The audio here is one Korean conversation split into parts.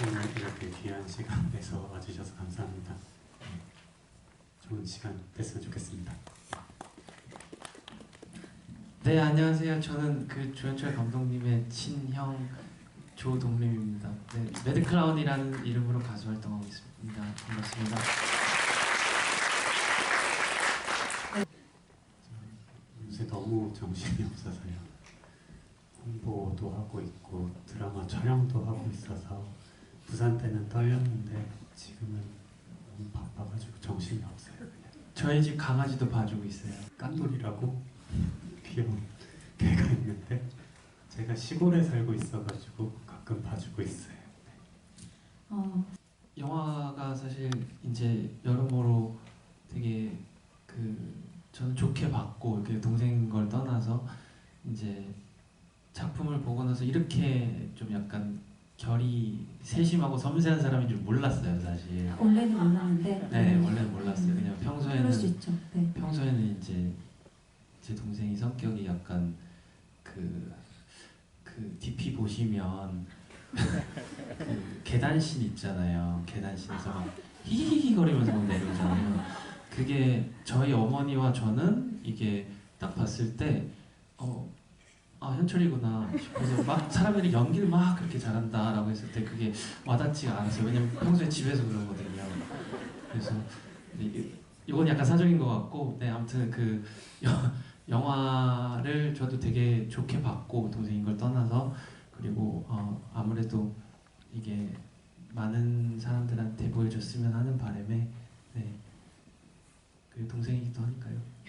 오늘 이렇게 귀한 시간 내서 와주셔서 감사합니다. 좋은 시간 됐으면 좋겠습니다. 네, 안녕하세요. 저는 그 조현철 감독님의 친형 조동림입니다. 네, 매드클라운이라는 이름으로 가수 활동하고 있습니다. 반갑습니다. 요새 너무 정신이 없어서요. 홍보도 하고 있고 드라마 촬영도 하고 있어서 부산 때는 떨렸는데 지금은 너무 바빠가지고 정신이 없어요. 그냥 저희 집 강아지도 봐주고 있어요. 깐돌이라고 귀여운 개가 있는데 제가 시골에 살고 있어가지고 가끔 봐주고 있어요. 영화가 사실 이제 여러모로 되게 저는 좋게 봤고 이렇게 동생 걸 떠나서 이제 작품을 보고 나서 이렇게 좀 약간 결이 세심하고 섬세한 사람인 줄 몰랐어요, 사실. 원래는 몰랐는데. 네, 원래는 몰랐어요. 그냥 평소에는 그럴 수 있죠. 네. 평소에는 이제 제 동생이 성격이 약간 DP 보시면 계단신 있잖아요. 계단신에서 막 히히히 거리면서 막 내려오잖아요. 그게 저희 어머니와 저는 이게 딱 봤을 때 현철이구나 싶어서 막 사람들이 연기를 막 그렇게 잘한다라고 했을 때 그게 와닿지가 않았어요. 왜냐면 평소에 집에서 그러거든요. 그래서 이건 약간 사정인 것 같고, 네, 아무튼 영화를 저도 되게 좋게 봤고 동생인 걸 떠나서, 그리고 아무래도 이게 많은 사람들한테 보여줬으면 하는 바람에, 네, 그 동생이기도 하니까요.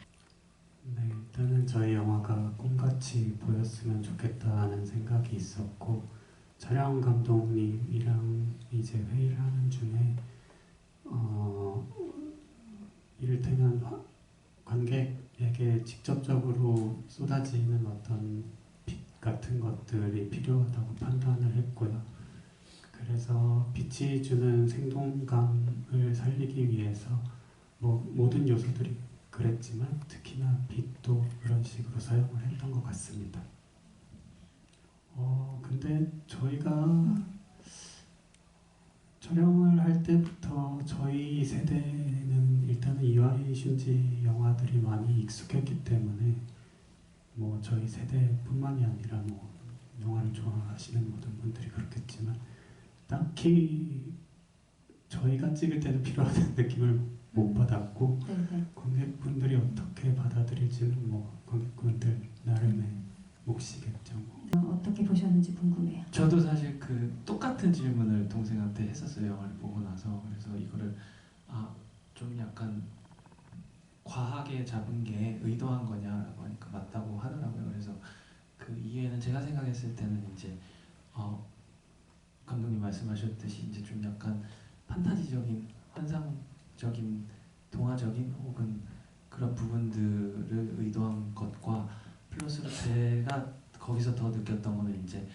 네, 일단은 저희 영화가 꿈같이 보였으면 좋겠다는 생각이 있었고 촬영 감독님이랑 이제 회의를 하는 중에 이를테면 관객에게 직접적으로 쏟아지는 어떤 빛 같은 것들이 필요하다고 판단을 했고요. 그래서 빛이 주는 생동감을 살리기 위해서 모든 요소들이 그랬지만 특히나 빛도 그런 식으로 사용을 했던 것 같습니다. 근데 저희가 촬영을 할 때부터 저희 세대는 일단은 이와이 슌지 영화들이 많이 익숙했기 때문에 저희 세대뿐만이 아니라 영화를 좋아하시는 모든 분들이 그렇겠지만 딱히 저희가 찍을 때는 필요한 느낌을 못 받았고 네네. 관객분들이 어떻게 받아들일지는 관객분들 나름의 몫이겠죠. 어떻게 보셨는지 궁금해요. 저도 사실 똑같은 질문을 동생한테 했었어요, 영화를 보고 나서. 그래서 이거를 좀 약간 과하게 잡은 게 의도한 거냐라고 하니까 맞다고 하더라고요. 그래서 그 이해는 제가 생각했을 때는 이제 감독님 말씀하셨듯이 이제 좀 약간 판타지적인 환상적인 동화적인 혹은 그런 부분들을 의도한 것과 플러스로 제가 거기서 더 느꼈던 거는 이제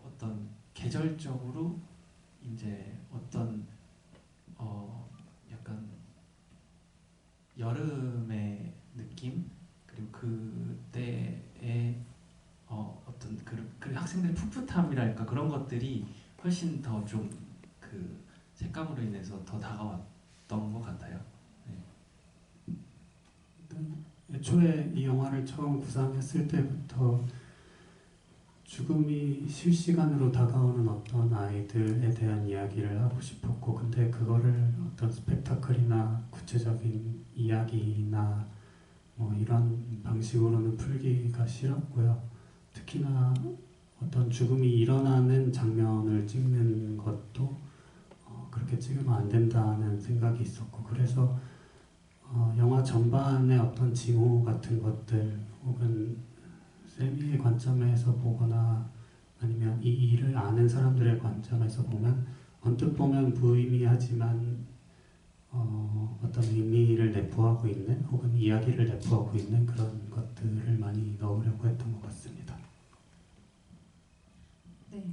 어떤 계절적으로 이제 어떤 약간 여름의 느낌, 그리고 그때의 어떤 그 학생들의 풋풋함이랄까 그런 것들이 훨씬 더 좀 색감으로 인해서 더 다가왔던 것 같아요. 네. 일단 애초에 이 영화를 처음 구상했을 때부터 죽음이 실시간으로 다가오는 어떤 아이들에 대한 이야기를 하고 싶었고, 근데 그거를 어떤 스펙타클이나 구체적인 이야기나 이런 방식으로는 풀기가 싫었고요. 특히나 어떤 죽음이 일어나는 장면을 찍는 것도 그렇게 찍으면 안 된다는 생각이 있었고, 그래서 영화 전반의 어떤 징후 같은 것들 혹은 세미의 관점에서 보거나 아니면 이 일을 아는 사람들의 관점에서 보면 언뜻 보면 무의미하지만 어떤 의미를 내포하고 있는 혹은 이야기를 내포하고 있는 그런 것들을 많이 넣으려고 했던 것 같습니다. 네.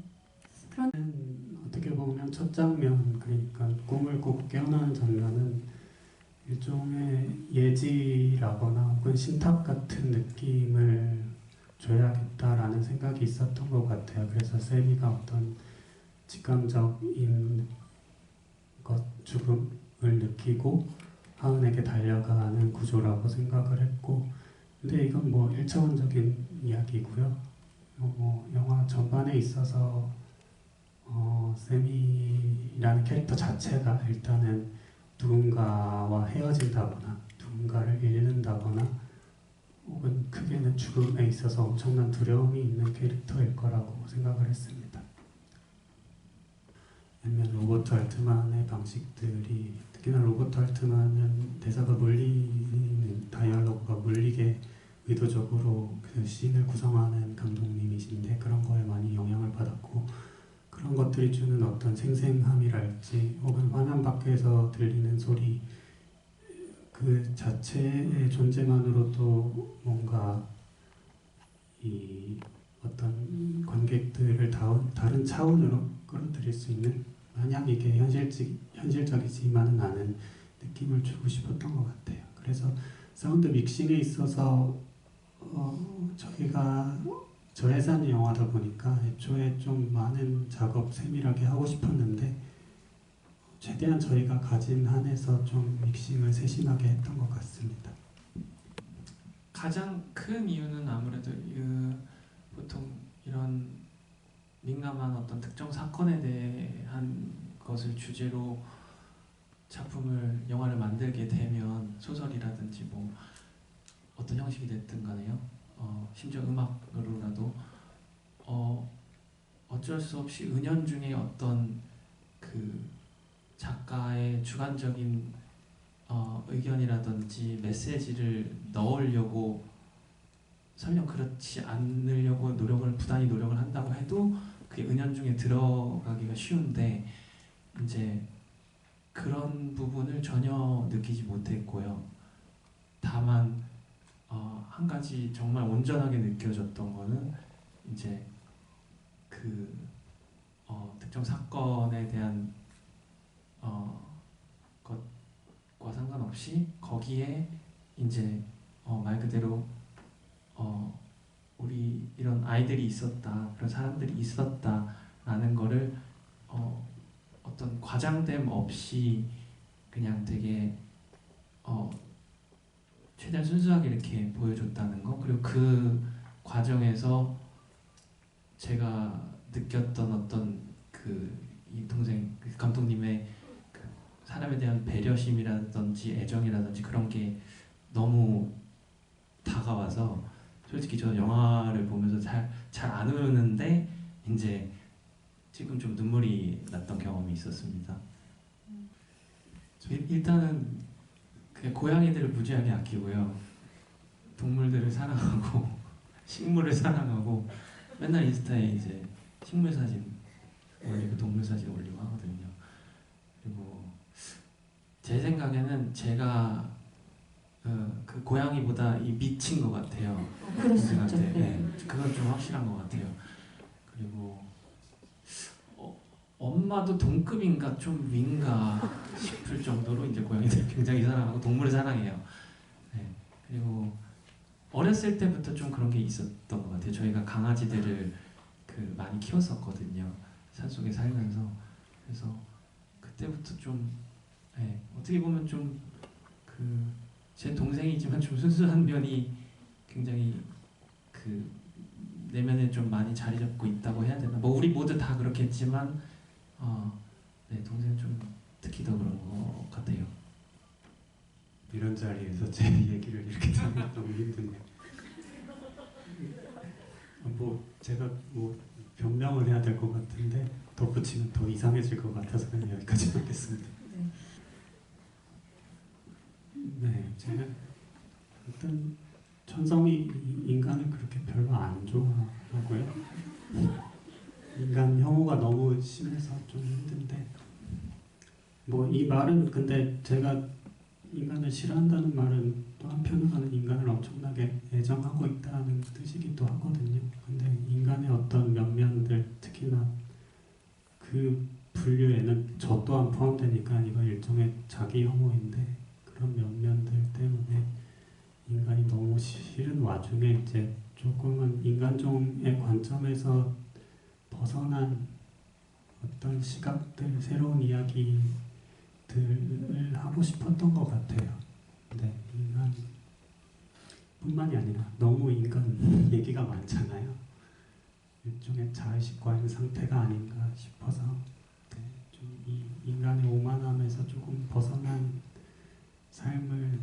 어떻게 보면 첫 장면, 그러니까 꿈을 꾸고 깨어나는 장면은 일종의 예지라거나 혹은 신탁 같은 느낌을 줘야겠다라는 많은 생각이 있었던 것 같아요. 그래서 세미가 어떤 직감적인 죽음을 느끼고 하은에게 달려가는 구조라고 생각을 했고, 근데 이건 뭐 1차원적인 이야기고요. 뭐 영화 전반에 있어서 세미라는 캐릭터 자체가 일단은 누군가와 헤어진다거나 누군가를 잃는다거나 혹은 크게는 죽음에 있어서 엄청난 두려움이 있는 캐릭터일 거라고 생각을 했습니다. 아니면 로버트 알트만의 방식들이, 특히나 로버트 알트만은 대사가 물리는, 다이얼로그가 물리게 의도적으로 그 씬을 구성하는 감독님이신데 그런 거에 많이 영향을 받았고, 그런 것들이 주는 어떤 생생함이랄지 혹은 화면 밖에서 들리는 소리 그 자체의 존재만으로도 뭔가 이 어떤 관객들을 다른 차원으로 끌어들일 수 있는, 만약 이게 현실적이지만은 않은 느낌을 주고 싶었던 것 같아요. 그래서 사운드 믹싱에 있어서 저희가 저예산 영화다 보니까 애초에 좀 많은 작업 세밀하게 하고 싶었는데 최대한 저희가 가진 한에서 좀 믹싱을 세심하게 했던 것 같습니다. 가장 큰 이유는 아무래도 보통 이런 민감한 어떤 특정 사건에 대한 것을 주제로 영화를 만들게 되면 소설이라든지 뭐 어떤 형식이 됐든 간에요. 심지어 음악으로라도 어쩔 수 없이 은연중에 어떤 그 작가의 주관적인 의견이라든지 메시지를 넣으려고, 설령 그렇지 않으려고 부단히 노력을 한다고 해도 그게 은연중에 들어가기가 쉬운데, 이제 그런 부분을 전혀 느끼지 못했고요. 다만 한 가지 정말 온전하게 느껴졌던 거는 이제 그 특정 사건에 대한 것과 상관없이 거기에 이제 말 그대로 우리 이런 아이들이 있었다, 그런 사람들이 있었다라는 거를 어떤 과장됨 없이 그냥 되게 최대한 순수하게 이렇게 보여줬다는 거, 그리고 그 과정에서 제가 느꼈던 어떤 이 동생 그 감독님의 그 사람에 대한 배려심이라든지 애정이라든지 그런 게 너무 다가와서, 솔직히 저 영화를 보면서 잘 안 우는데 이제 지금 좀 눈물이 났던 경험이 있었습니다. 일단은 그냥 고양이들을 무지하게 아끼고요, 동물들을 사랑하고 식물을 사랑하고 맨날 인스타에 이제 식물 사진 올리고 동물 사진 올리고 하거든요. 그리고 제 생각에는 제가 그 고양이보다 미친 것 같아요. 그럴 수 있죠. 네, 그건 좀 확실한 것 같아요. 그리고 엄마도 동급인가 좀 윈가 싶을 정도로 이제 고양이들 굉장히 사랑하고 동물을 사랑해요. 네, 그리고 어렸을 때부터 좀 그런 게 있었던 것 같아요. 저희가 강아지들을 많이 키웠었거든요. 산속에 살면서. 그래서 그때부터 좀 어떻게 보면 좀 제 동생이지만 좀 순수한 면이 굉장히 내면에 좀 많이 자리 잡고 있다고 해야 되나? 뭐 우리 모두 다 그렇겠지만 네, 동생 좀 특히 더 그런 것 같아요. 이런 자리에서 제 얘기를 이렇게 하면 너무 힘드네요. 뭐 제가 뭐 변명을 해야 될 것 같은데 덧붙이면 더 이상해질 것 같아서 그냥 여기까지 하겠습니다. 네, 제가 일단 천성이 인간을 그렇게 별로 안 좋아하고요. 인간 혐오가 너무 심해서 좀 힘든데, 뭐 이 말은 근데 제가 인간을 싫어한다는 말은 또 한편으로는 인간을 엄청나게 애정하고 있다는 뜻이기도 하거든요. 근데 인간의 어떤 면면들, 특히나 그 분류에는 저 또한 포함되니까 이거 일종의 자기 혐오인데, 그런 면면들 때문에 인간이 너무 싫은 와중에 이제 조금은 인간종의 관점에서 벗어난 어떤 시각들, 새로운 이야기들을 하고 싶었던 것 같아요. 네, 인간뿐만이 아니라 너무 인간 얘기가 많잖아요. 일종의 자의식 과잉 상태가 아닌가 싶어서 네, 좀 이 인간의 오만함에서 조금 벗어난 삶을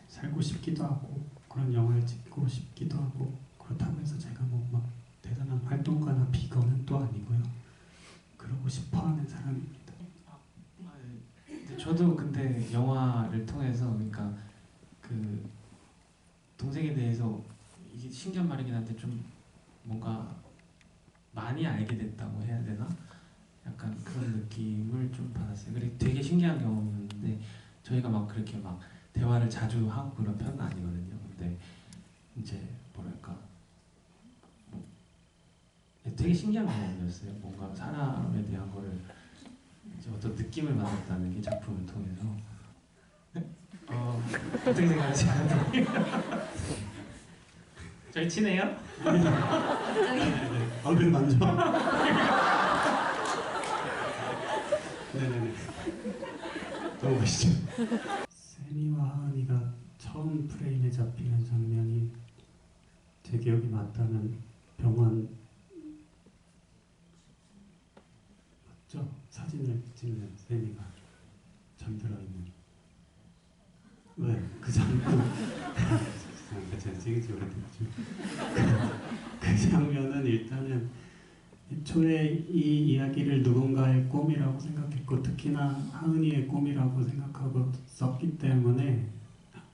살고 싶기도 하고 그런 영화를 찍고 싶기도 하고 그렇다고 해서 제가 뭐 막 대단한 활동가나 비거는 또 아니고요. 그러고 싶어하는 사람입니다. 근데 저도 근데 영화를 통해서 그러니까 그 동생에 대해서 이게 신기한 말이긴 한데 좀 뭔가 많이 알게 됐다고 해야 되나? 약간 그런 느낌을 좀 받았어요. 그리고 되게 신기한 경험이었는데 저희가 막 그렇게 막 대화를 자주 하고 그런 편은 아니거든요. 근데 이제 뭐랄까 뭐 되게 신기한 경험이었어요. 뭔가 사람에 대한 거를 이제 어떤 느낌을 받았다는 게 작품을 통해서. 네? 어떻게 생각하세요? 저희 친해요? 네네네. 얼굴 만져. 네네네. 넘어가시죠. 세미와 하은이가 처음 프레임에 잡히는 장면이 제 기억이 맞다면 병원 맞죠? 사진을 찍는 세미가 잠들어 있는 왜? 그 장면 제가 찍은 지 오래됐죠. 그 장면은 일단은 애초에 이 이야기를 누군가의 꿈이라고 생각했고 특히나 하은이의 꿈이라고 생각하고 썼기 때문에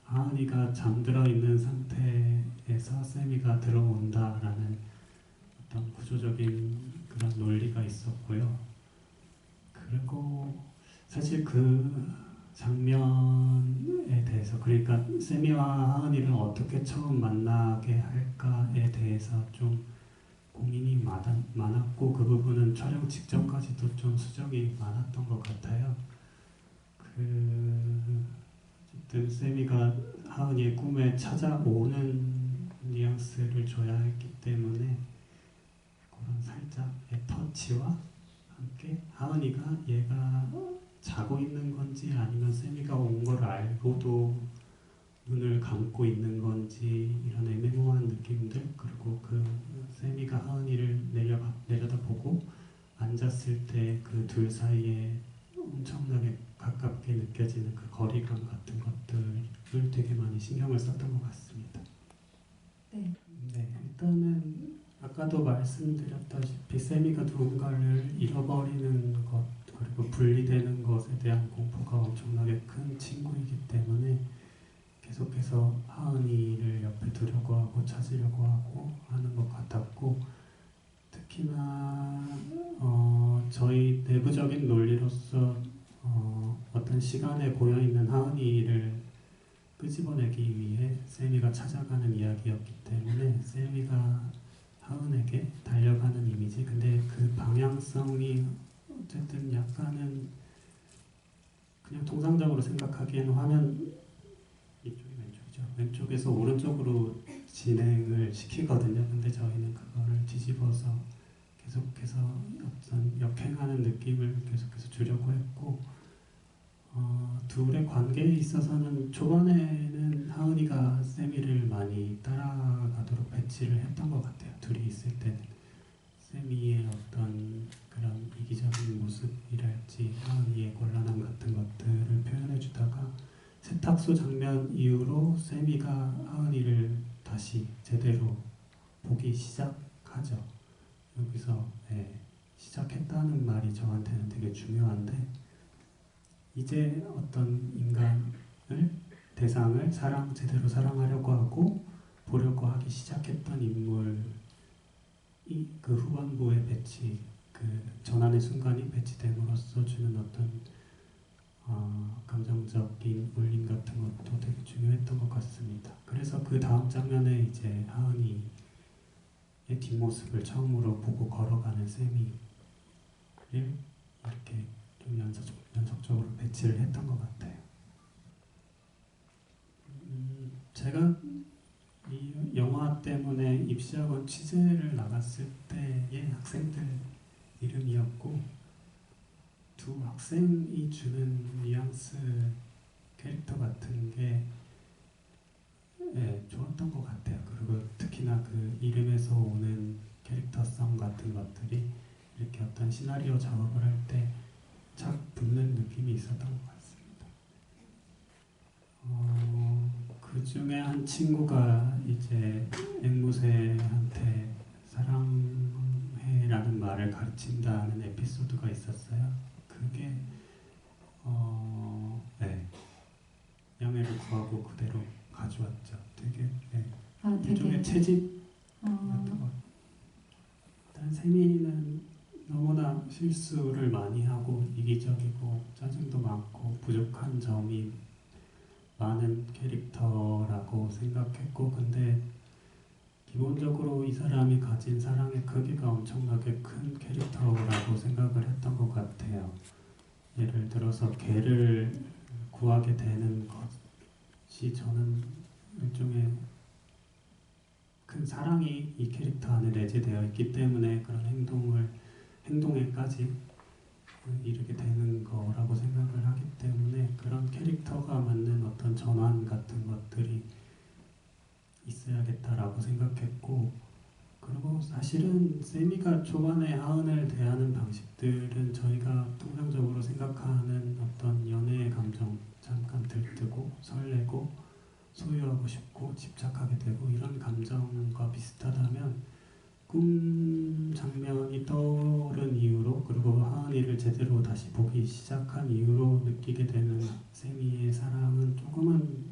하은이가 잠들어 있는 상태에서 세미가 들어온다라는 어떤 구조적인 그런 논리가 있었고요. 그리고 사실 그 장면에 대해서 그러니까 세미와 하은이를 어떻게 처음 만나게 할까에 대해서 좀 고민이 많았고 그 부분은 촬영 직전까지도 좀 수정이 많았던 것 같아요. 어쨌든 세미가 하은이의 꿈에 찾아오는 뉘앙스를 줘야 했기 때문에 그런 살짝의 터치와 함께 하은이가 얘가 자고 있는 건지 아니면 세미가 온 걸 알고도 눈을 감고 있는 건지 이런 애매모호한 느낌들 그리고 그 세미가 하은이를 내려다보고 앉았을 때 그 둘 사이에 엄청나게 가깝게 느껴지는 그 거리감 같은 것들을 되게 많이 신경을 썼던 것 같습니다. 네. 네, 일단은 아까도 말씀드렸다시피 세미가 누군가를 잃어버리는 것 그리고 분리되는 것에 대한 공포가 엄청나게 큰 친구이기 때문에 계속해서 하은이를 옆에 두려고 하고 찾으려고 하고 하는 것 같았고 특히나 저희 내부적인 논리로서 어떤 시간에 고여있는 하은이를 끄집어내기 위해 세미가 찾아가는 이야기였기 때문에 세미가 하은에게 달려가는 이미지 근데 그 방향성이 어쨌든 약간은 그냥 통상적으로 생각하기에는 화면 이쪽이 왼쪽이죠. 왼쪽에서 오른쪽으로 진행을 시키거든요. 근데 저희는 그거를 뒤집어서 계속해서 어떤 역행하는 느낌을 계속해서 주려고 했고 둘의 관계에 있어서는 초반에는 하은이가 세미를 많이 따라가도록 배치를 했던 것 같아요. 둘이 있을 때는 세미의 어떤 그런 이기적인 모습이랄지 하은이의 곤란함 같은 것들을 표현해주다가 세탁소 장면 이후로 세미가 하은이를 다시 제대로 보기 시작하죠. 여기서 시작했다는 말이 저한테는 되게 중요한데 이제 어떤 인간을 대상을 제대로 사랑하려고 하고 보려고 하기 시작했던 인물이 그 후반부에 배치 그 전환의 순간이 배치됨으로써 주는 어떤 감정적인 울림 같은 것도 되게 중요했던 것 같습니다. 그래서 그 다음 장면에 이제 하은이의 뒷모습을 처음으로 보고 걸어가는 세미를 이렇게 좀 연속적으로 배치를 했던 것 같아요. 제가 이 영화 때문에 입시학원 취재를 나갔을 때의 학생들 이름이었고 두 학생이 주는 뉘앙스 캐릭터 같은 게 좋았던 것 같아요. 그리고 특히나 그 이름에서 오는 캐릭터성 같은 것들이 이렇게 어떤 시나리오 작업을 할 때 착 붙는 느낌이 있었던 것 같습니다. 그 중에 한 친구가 이제 앵무새한테 사랑해라는 말을 가르친다는 에피소드가 있었어요. 그게 네, 양해를 구하고 그대로 가져왔죠. 되게 일종의 채집 같은 거. 일단 세민이는 너무나 실수를 많이 하고 이기적이고 짜증도 많고 부족한 점이 많은 캐릭터라고 생각했고 근데 기본적으로 이 사람이 가진 사랑의 크기가 엄청나게 큰 캐릭터라고 생각을 했던 것 같아요. 예를 들어서 개를 구하게 되는 것이 저는 일종의 큰 사랑이 이 캐릭터 안에 내재되어 있기 때문에 그런 행동에까지 이르게 되는 거라고 생각을 하기 때문에 그런 캐릭터가 맞는 어떤 전환 같은 것들이 있어야겠다라고 생각했고 그리고 사실은 세미가 초반에 하은을 대하는 방식들은 저희가 통상적으로 생각하는 어떤 연애의 감정 잠깐 들뜨고 설레고 소유하고 싶고 집착하게 되고 이런 감정과 비슷하다면 꿈 장면이 떠오른 이후로 그리고 하은이를 제대로 다시 보기 시작한 이후로 느끼게 되는 세미의 사랑은 조금은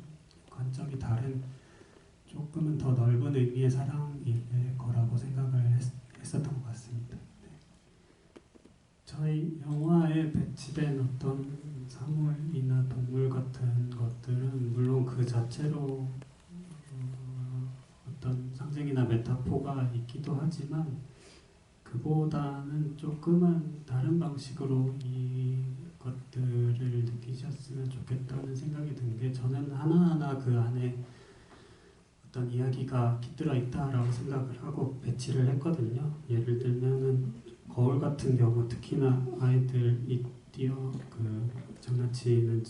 관점이 다른 조금은 더 넓은 의미의 사랑일 거라고 생각을 했었던 것 같습니다. 네. 저희 영화에 배치된 어떤 사물이나 동물 같은 것들은 물론 그 자체로 어떤 상징이나 메타포가 있기도 하지만 그보다는 조금은 다른 방식으로 이 것들을 느끼셨으면 좋겠다는 생각이 든 게 저는 하나하나 그 안에 어떤 이야기가 깃들어 있다라고 생각을 하고 배치를 했거든요. 예를 들면은 거울 같은 경우 특히나 아이들이 장난치는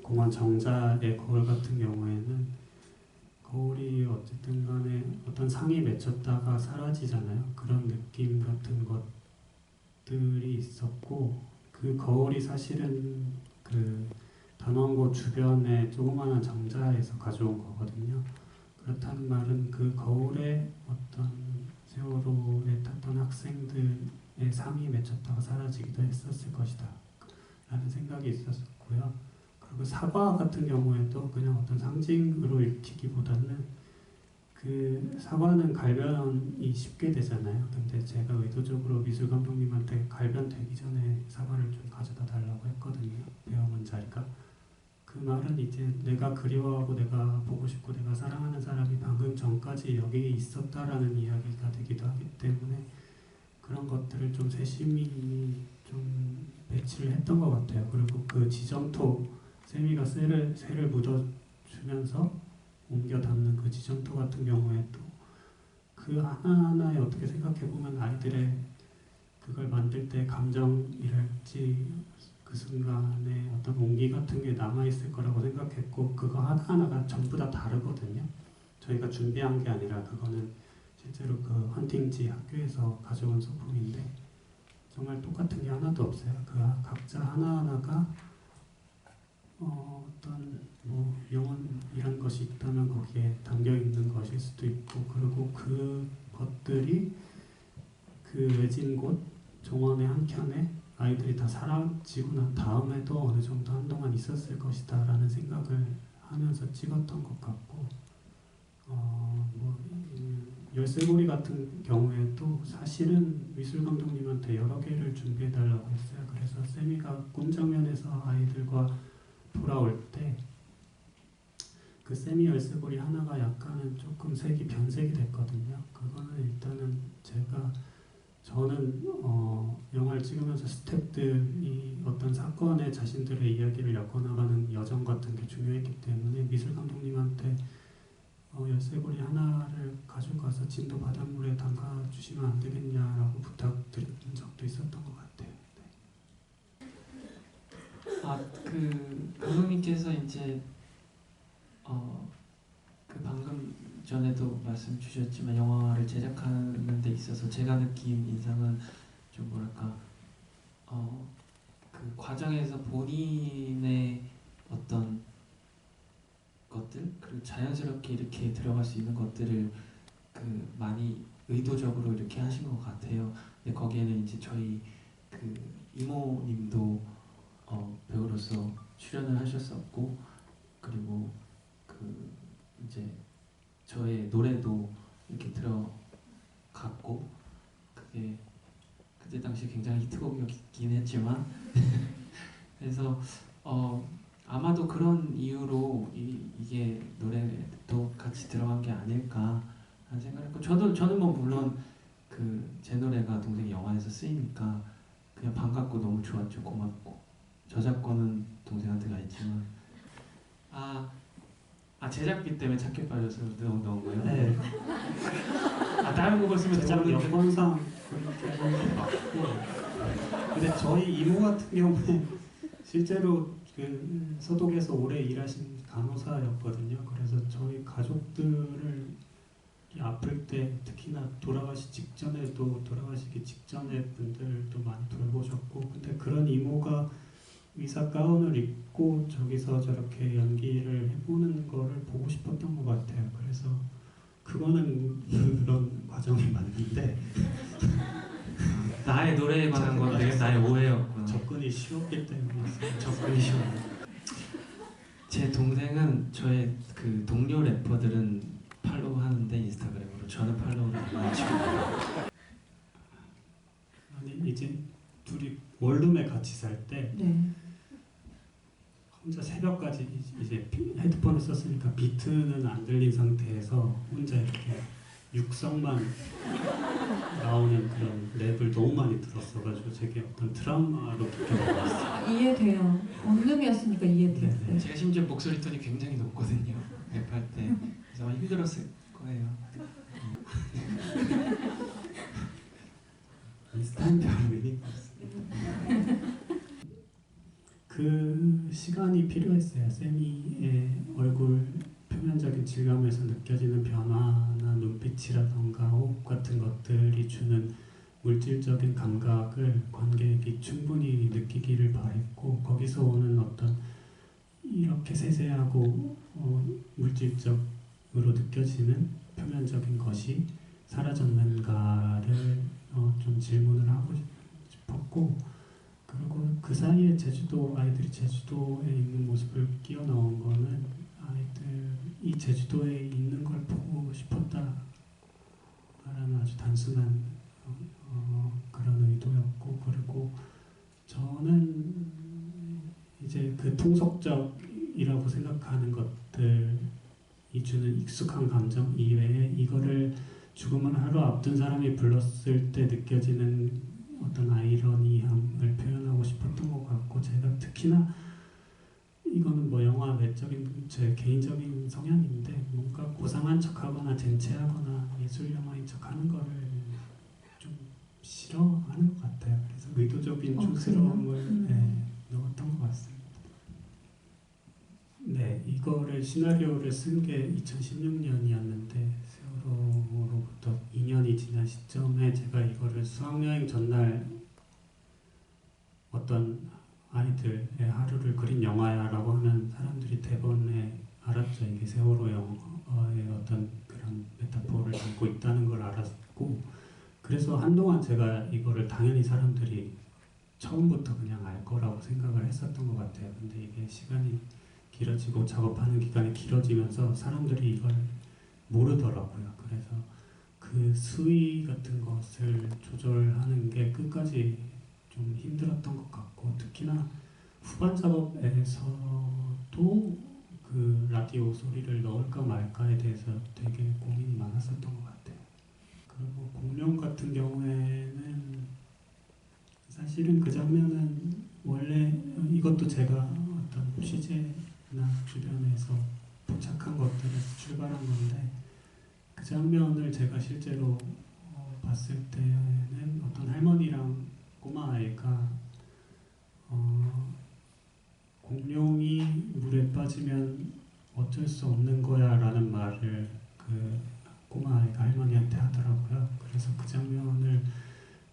공원 정자의 거울 같은 경우에는 거울이 어쨌든 간에 어떤 상이 맺혔다가 사라지잖아요. 그런 느낌 같은 것들이 있었고 그 거울이 사실은 그 단원고 주변의 조그마한 정자에서 가져온 거거든요. 그렇다는 말은 그 거울에 어떤 세월호에 탔던 학생들의 상이 맺혔다가 사라지기도 했었을 것이다 라는 생각이 있었고요. 그리고 사과 같은 경우에도 그냥 어떤 상징으로 읽히기보다는 그 사과는 갈변이 쉽게 되잖아요. 근데 제가 의도적으로 미술 감독님한테 갈변 되기 전에 사과를 좀 가져다 달라고 했거든요. 배워본 자리가. 그 말은 이제 내가 그리워하고 내가 보고 싶고 내가 사랑하는 사람이 방금 전까지 여기 있었다라는 이야기가 되기도 하기 때문에 그런 것들을 좀 세심히 좀 배치를 했던 것 같아요. 그리고 그 지점토 세미가 새를 묻어주면서 옮겨 담는 그 지점토 같은 경우에도 그 하나하나에 어떻게 생각해보면 아이들의 그걸 만들 때 감정이랄지 그 순간에 어떤 온기 같은 게 남아있을 거라고 생각했고 그거 하나하나가 전부 다 다르거든요. 저희가 준비한 게 아니라 그거는 실제로 그 헌팅지 학교에서 가져온 소품인데 정말 똑같은 게 하나도 없어요. 그 각자 하나하나가 어떤 뭐 영혼 이런 것이 있다면 거기에 담겨 있는 것일 수도 있고 그리고 그 것들이 그 외진 곳 정원의 한켠에 아이들이 다 사라지고 난 다음에도 어느 정도 한동안 있었을 것이다 라는 생각을 하면서 찍었던 것 같고 열쇠고리 같은 경우에도 사실은 미술 감독님한테 여러 개를 준비해 달라고 했어요. 그래서 세미가 꿈 장면에서 아이들과 돌아올 때 그 세미 열쇠고리 하나가 약간은 조금 색이 변색이 됐거든요. 그거는 일단은 저는 영화를 찍으면서 스태프들이 어떤 사건에 자신들의 이야기를 엮어나가는 여정 같은 게 중요했기 때문에 미술 감독님한테 열쇠고리 하나를 가져가서 진도 바닷물에 담가 주시면 안 되겠냐라고 부탁드린 적도 있었던 것 같아요. 그 감독님께서 이제 그 방금 전에도 말씀 주셨지만 영화를 제작하는 데 있어서 제가 느낀 인상은 좀 뭐랄까 그 과정에서 본인의 어떤 것들 그리고 자연스럽게 이렇게 들어갈 수 있는 것들을 그 많이 의도적으로 이렇게 하신 것 같아요. 근데 거기에는 이제 저희 그 이모님도 배우로서 출연을 하셨었고 그리고 그 이제 저의 노래도 이렇게 들어갔고 그게 그때 당시 굉장히 히트곡이었긴 했지만 그래서 아마도 그런 이유로 이게 노래도 같이 들어간 게 아닐까 하는 생각을 했고 저는 뭐 물론 그 제 노래가 동생이 영화에서 쓰이니까 그냥 반갑고 너무 좋았죠. 고맙고 저작권은 동생한테 가 있지만 제작비 때문에 착해 빠져서 넣은 거예요? 네. 다른 곡을 쓰면 제작 모르는데 여건상 그렇게 하는 게 맞고, 근데 저희 이모 같은 경우에 실제로 그 서독에서 오래 일하신 간호사였거든요. 그래서 저희 가족들을 아플 때 특히나 돌아가시기 직전에 분들도 많이 돌보셨고, 근데 그런 이모가 의사 가운을 입고 저기서 저렇게 연기를 해보는 거를 보고 싶었던 것 같아요. 그래서 그거는 그런 과정이 맞는데 나의 노래에 관한 건 되게 나의 오해였구나. 접근이 쉬웠기 때문에 접근이 쉬워. 제 동생은 저의 그 동료 래퍼들은 팔로우 하는데 인스타그램으로 저는 팔로우를 안 해주고 아니 이제 둘이 원룸에 같이 살 때 네. 혼자 새벽까지 이제 헤드폰을 썼으니까 비트는 안 들린 상태에서 혼자 이렇게 육성만 나오는 그런 랩을 너무 많이 들었어가지고 제게 어떤 트라우마로 느껴졌어요. 이해돼요. 원룸이었으니까 이해돼요. 네, 네. 제가 심지어 목소리 톤이 굉장히 높거든요. 랩할 때. 그래서 아마 힘들었을 거예요. 비슷한 별명이 없어요. 그 시간이 필요했어요. 세미의 얼굴 표면적인 질감에서 느껴지는 변화나 눈빛이라던가 호흡 같은 것들이 주는 물질적인 감각을 관객이 충분히 느끼기를 바랬고, 거기서 오는 어떤 이렇게 세세하고 물질적으로 느껴지는 표면적인 것이 사라졌는가를 좀 질문을 하고 싶었고, 그리고 그 사이에 아이들이 제주도에 있는 모습을 끼워 넣은 거는 아이들이 제주도에 있는 걸 보고 싶었다라는 아주 단순한 그런 의도였고, 그리고 저는 이제 그 통속적이라고 생각하는 것들이 주는 익숙한 감정 이외에 이거를 죽음을 하루 앞둔 사람이 불렀을 때 느껴지는 어떤 아이러니함을 표현하고 싶었던 것 같고, 제가 특히나 이거는 뭐 영화 외적인 제 개인적인 성향인데 뭔가 고상한 척하거나 쟁취하거나 예술 영화인 척하는 거를 좀 싫어하는 것 같아요. 그래서 의도적인 촌스러움을 넣었던 것 같습니다. 네, 이거를 시나리오를 쓴 게 2016년이었는데 세월호로부터 2년이 지난 시점에 제가 이거를 수학여행 전날 어떤 아이들의 하루를 그린 영화야라고 하면 사람들이 대번에 알았죠. 이게 세월호 영화의 어떤 그런 메타포를 담고 있다는 걸 알았고, 그래서 한동안 제가 이거를 당연히 사람들이 처음부터 그냥 알 거라고 생각을 했었던 것 같아요. 근데 이게 시간이 길어지고 작업하는 기간이 길어지면서 사람들이 이걸 모르더라고요. 그래서 그 수위 같은 것을 조절하는 게 끝까지 좀 힘들었던 것 같고, 특히나 후반 작업에서도 그 라디오 소리를 넣을까 말까에 대해서 되게 고민이 많았었던 것 같아요. 그리고 공룡 같은 경우에는 사실은 그 장면은 원래 이것도 제가 어떤 취재나 주변에서 도착한 것들에서 출발한 건데 그 장면을 제가 실제로 봤을 때는 어떤 할머니랑 꼬마 아이가 공룡이 물에 빠지면 어쩔 수 없는 거야 라는 말을 그 꼬마 아이가 할머니한테 하더라고요. 그래서 그 장면을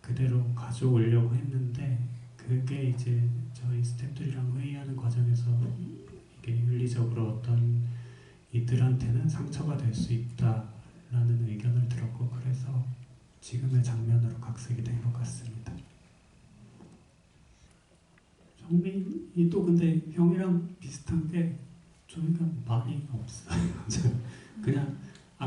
그대로 가져오려고 했는데 그게 이제 저희 스태프들이랑 회의하는 과정에서 이게 윤리적으로 어떤 이들한테는 상처가 될 수 있다라는 의견을 들었고 그래서 지금의 장면으로 각색이 된 것 같습니다. 정민이 또 근데 형이랑 비슷한 게 저희가 말이 없어요. 그냥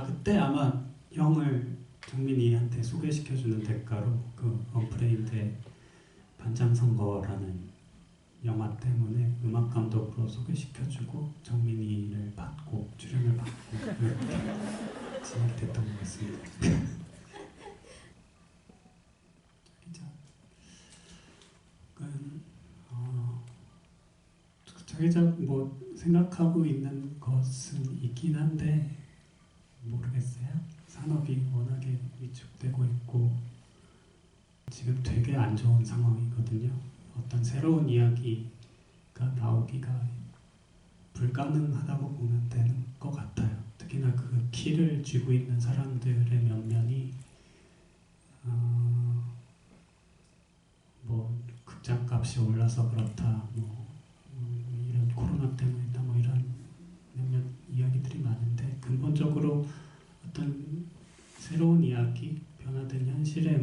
그때 아마 형을 정민이한테 소개시켜주는 대가로 그 언프레임드의 반장선거라는 영화 때문에 음악 감독으로 소개시켜주고 정민이를 받고 출연을 받고 이렇게 진행됐던 것 같습니다. 자기작 뭐 생각하고 있는 것은 있긴 한데 모르겠어요. 산업이 워낙에 위축되고 있고 지금 되게 안 좋은 상황이거든요. 어떤 새로운 이야기가 나오기가 불가능하다고 보면 되는 것 같아요. 특히나 그 키를 쥐고 있는 사람들의 면면이 뭐 극장값이 올라서 그렇다, 뭐 이런 코로나 때문이다, 뭐 이런 몇몇 이야기들이 많은데 근본적으로 어떤 새로운 이야기, 변화된 현실에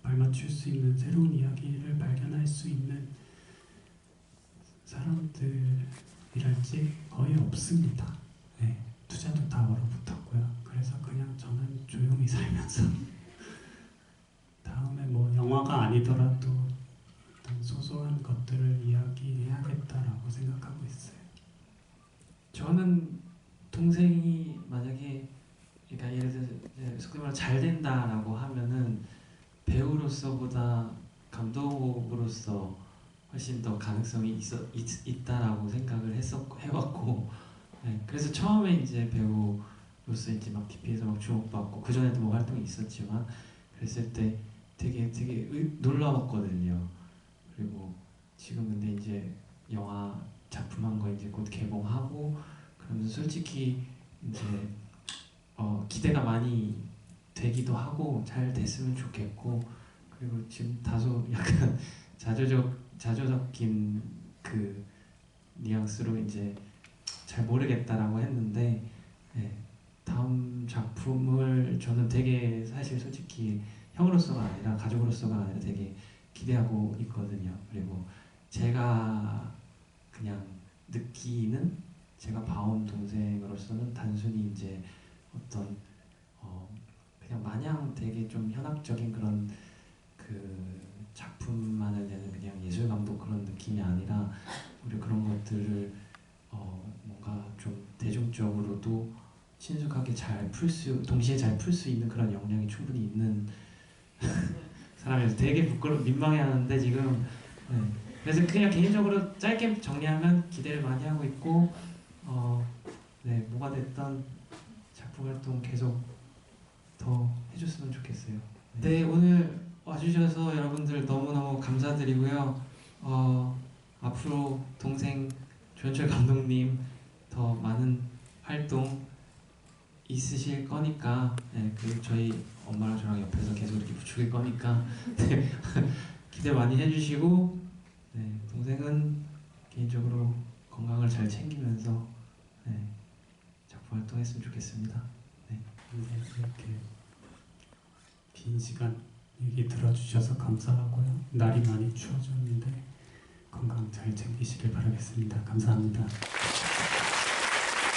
발맞출 수 있는 새로운 이야기를 발견할 수 있는 사람들이랄지 거의 없습니다. 네, 투자도 다 얼어붙었고요. 그래서 그냥 저는 조용히 살면서 다음에 뭐 영화가 아니더라도 어떤 소소한 것들을 이야기해야겠다라고 생각하고 있어요. 저는 동생이 만약에 그러니까 예를 들어 소위 말해 잘 된다라고 하면은 배우로서보다 감독으로서 훨씬 더 가능성이 있다라고 생각을 해왔고, 네, 그래서 처음에 이제 배우로서 이제 막 TV에서 막 주목받고 그 전에도 뭐 활동이 있었지만 그랬을 때 되게 놀라웠거든요. 그리고 지금 근데 이제 영화 작품 한 거 이제 곧 개봉하고 그러면서 솔직히 이제 기대가 많이 되기도 하고 잘 됐으면 좋겠고, 그리고 지금 다소 약간 자조적인 그 뉘앙스로 이제 잘 모르겠다라고 했는데, 네, 다음 작품을 저는 되게 사실 솔직히 형으로서가 아니라 가족으로서가 아니라 되게 기대하고 있거든요. 그리고 제가 그냥 느끼는, 제가 봐온 동생으로서는 단순히 이제 어떤 그냥 마냥 되게 좀 현학적인 그런 그 작품만을 내는 그냥 예술 감독 그런 느낌이 아니라 우리 그런 것들을 뭔가 좀 대중적으로도 친숙하게 동시에 잘 풀 수 있는 그런 역량이 충분히 있는 사람이라서 되게 민망해하는데 지금, 네. 그래서 그냥 개인적으로 짧게 정리하면 기대를 많이 하고 있고, 네, 뭐가 됐던 작품 활동 계속 더 해줬으면 좋겠어요. 네, 오늘 와주셔서 여러분들 너무너무 감사드리고요. 앞으로 동생 조현철 감독님 더 많은 활동 있으실 거니까, 네, 그리고 저희 엄마랑 저랑 옆에서 계속 이렇게 부추길 거니까 네, 기대 많이 해주시고, 네, 동생은 개인적으로 건강을 잘 챙기면서, 네, 작품 활동했으면 좋겠습니다. 네. 이렇게 긴 시간 얘기 들어주셔서 감사하고요. 날이 많이 추워졌는데 건강 잘 챙기시길 바라겠습니다. 감사합니다.